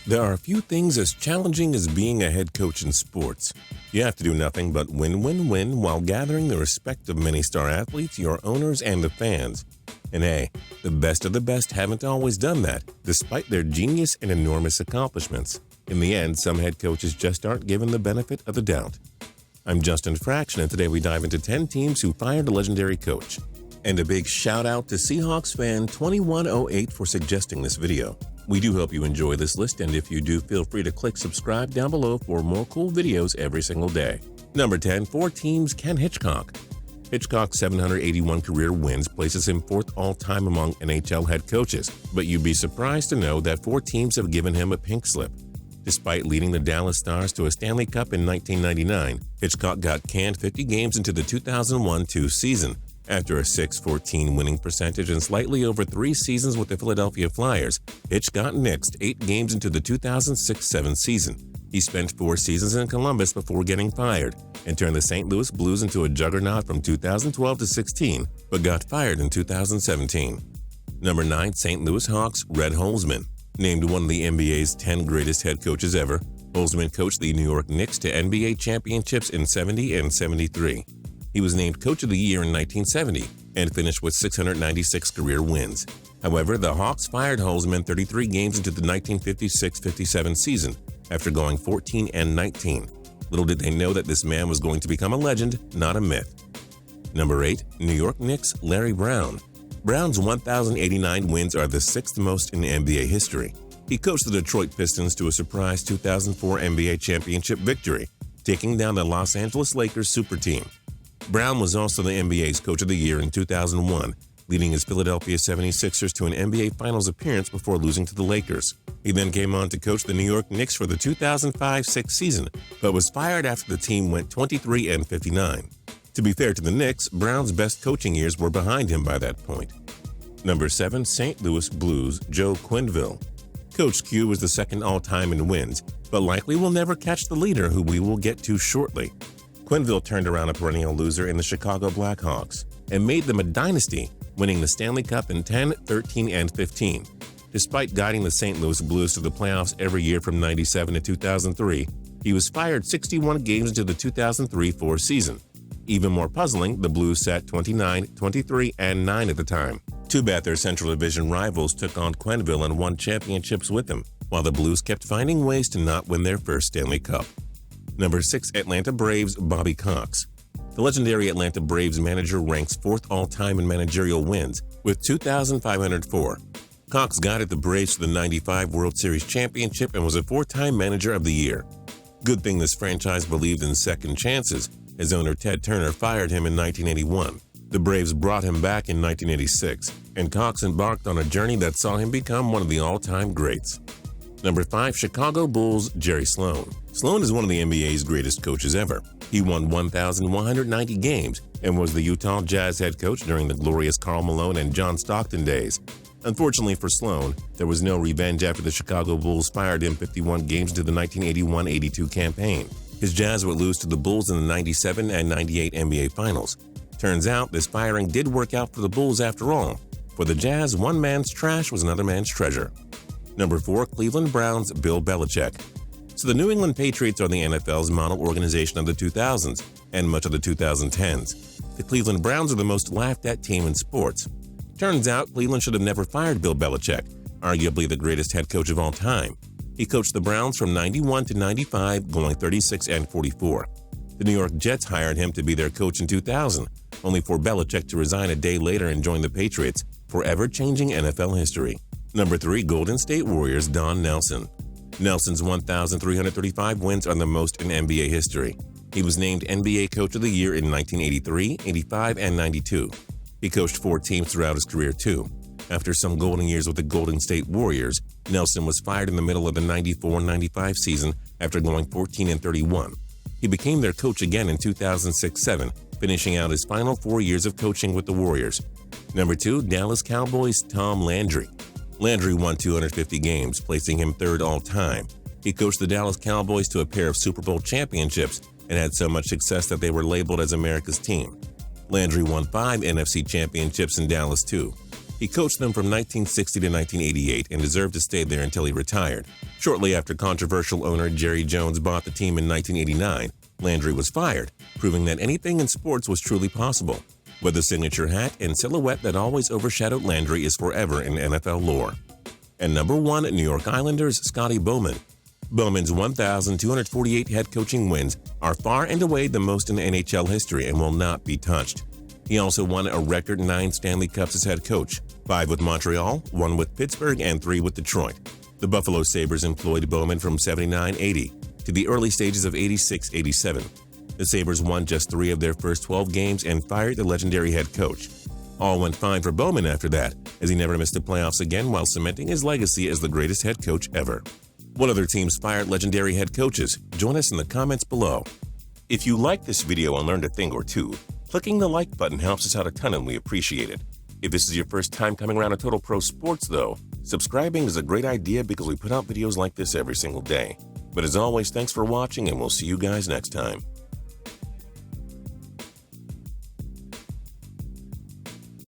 There are few things as challenging as being a head coach in sports. You have to do nothing but win while gathering the respect of many star athletes, your owners, and the fans. And hey, the best of the best haven't always done that, despite their genius and enormous accomplishments. In the end, some head coaches just aren't given the benefit of the doubt. I'm Justin Fraction, and today we dive into 10 teams who fired a legendary coach. And a big shout out to Seahawks Fan2108 for suggesting this video. We do hope you enjoy this list, and if you do, feel free to click subscribe down below for more cool videos every single day. Number 10, 4 teams Ken Hitchcock. Hitchcock's 781 career wins places him 4th all-time among NHL head coaches, but you'd be surprised to know that 4 teams have given him a pink slip. Despite leading the Dallas Stars to a Stanley Cup in 1999, Hitchcock got canned 50 games into the 2001-2 season. After a .614 winning percentage and slightly over 3 seasons with the Philadelphia Flyers, Hitch got nixed 8 games into the 2006-7 season. He spent 4 seasons in Columbus before getting fired and turned the St. Louis Blues into a juggernaut from 2012 to 16, but got fired in 2017. Number 9, St. Louis Hawks Red Holzman. Named one of the NBA's 10 greatest head coaches ever, Holzman coached the New York Knicks to NBA championships in 70 and 73. He was named Coach of the Year in 1970 and finished with 696 career wins. However, the Hawks fired Holzman 33 games into the 1956-57 season after going 14 and 19. Little did they know that this man was going to become a legend, not a myth. Number 8, New York Knicks Larry Brown. Brown's 1,089 wins are the 6th most in NBA history. He coached the Detroit Pistons to a surprise 2004 NBA championship victory, taking down the Los Angeles Lakers super team. Brown was also the NBA's Coach of the Year in 2001, leading his Philadelphia 76ers to an NBA Finals appearance before losing to the Lakers. He then came on to coach the New York Knicks for the 2005-06 season, but was fired after the team went 23 and 59. To be fair to the Knicks, Brown's best coaching years were behind him by that point. Number 7, St. Louis Blues Joe Quenneville. Coach Q was the 2nd all-time in wins, but likely will never catch the leader, who we will get to shortly. Quenneville turned around a perennial loser in the Chicago Blackhawks and made them a dynasty, winning the Stanley Cup in 10, 13, and 15. Despite guiding the St. Louis Blues to the playoffs every year from 97 to 2003, he was fired 61 games into the 2003-04 season. Even more puzzling, the Blues sat 29, 23, and 9 at the time. Too bad their Central Division rivals took on Quenneville and won championships with him, while the Blues kept finding ways to not win their first Stanley Cup. Number 6, Atlanta Braves Bobby Cox. The legendary Atlanta Braves manager ranks 4th all-time in managerial wins with 2,504. Cox guided the Braves to the 95 World Series championship and was a 4-time Manager of the Year. Good thing this franchise believed in second chances, as owner Ted Turner fired him in 1981. The Braves brought him back in 1986, and Cox embarked on a journey that saw him become one of the all-time greats. Number 5, Chicago Bulls Jerry Sloan. Sloan is one of the NBA's greatest coaches ever. He won 1,190 games and was the Utah Jazz head coach during the glorious Karl Malone and John Stockton days. Unfortunately for Sloan, there was no revenge after the Chicago Bulls fired him 51 games into the 1981-82 campaign. His Jazz would lose to the Bulls in the 97 and 98 NBA Finals. Turns out this firing did work out for the Bulls after all. For the Jazz, one man's trash was another man's treasure. Number 4, Cleveland Browns Bill Belichick. So the New England Patriots are the NFL's model organization of the 2000s and much of the 2010s. The Cleveland Browns are the most laughed at team in sports. Turns out Cleveland should have never fired Bill Belichick, arguably the greatest head coach of all time. He coached the Browns from 91 to 95, going 36 and 44. The New York Jets hired him to be their coach in 2000, only for Belichick to resign a day later and join the Patriots, forever changing NFL history. Number 3, Golden State Warriors Don Nelson. Nelson's 1,335 wins are the most in NBA history. He was named NBA Coach of the Year in 1983, 85, and 92. He coached 4 teams throughout his career too. After some golden years with the Golden State Warriors, Nelson was fired in the middle of the 94-95 season after going 14 and 31. He became their coach again in 2006-07, finishing out his final 4 years of coaching with the Warriors. Number 2, Dallas Cowboys Tom Landry. Landry won 250 games, placing him 3rd all-time. He coached the Dallas Cowboys to a pair of Super Bowl championships and had so much success that they were labeled as America's team. Landry won 5 NFC championships in Dallas too. He coached them from 1960 to 1988 and deserved to stay there until he retired. Shortly after controversial owner Jerry Jones bought the team in 1989, Landry was fired, proving that anything in sports was truly possible. But the signature hat and silhouette that always overshadowed Landry is forever in NFL lore. And number 1, New York Islanders' Scotty Bowman. Bowman's 1,248 head coaching wins are far and away the most in NHL history and will not be touched. He also won a record 9 Stanley Cups as head coach, 5 with Montreal, 1 with Pittsburgh, and 3 with Detroit. The Buffalo Sabres employed Bowman from 79-80 to the early stages of 86-87. The Sabres won just 3 of their first 12 games and fired the legendary head coach. All went fine for Bowman after that, as he never missed the playoffs again while cementing his legacy as the greatest head coach ever. What other teams fired legendary head coaches? Join us in the comments below. If you liked this video and learned a thing or two, clicking the like button helps us out a ton and we appreciate it. If this is your first time coming around to Total Pro Sports though, subscribing is a great idea because we put out videos like this every single day. But as always, thanks for watching and we'll see you guys next time.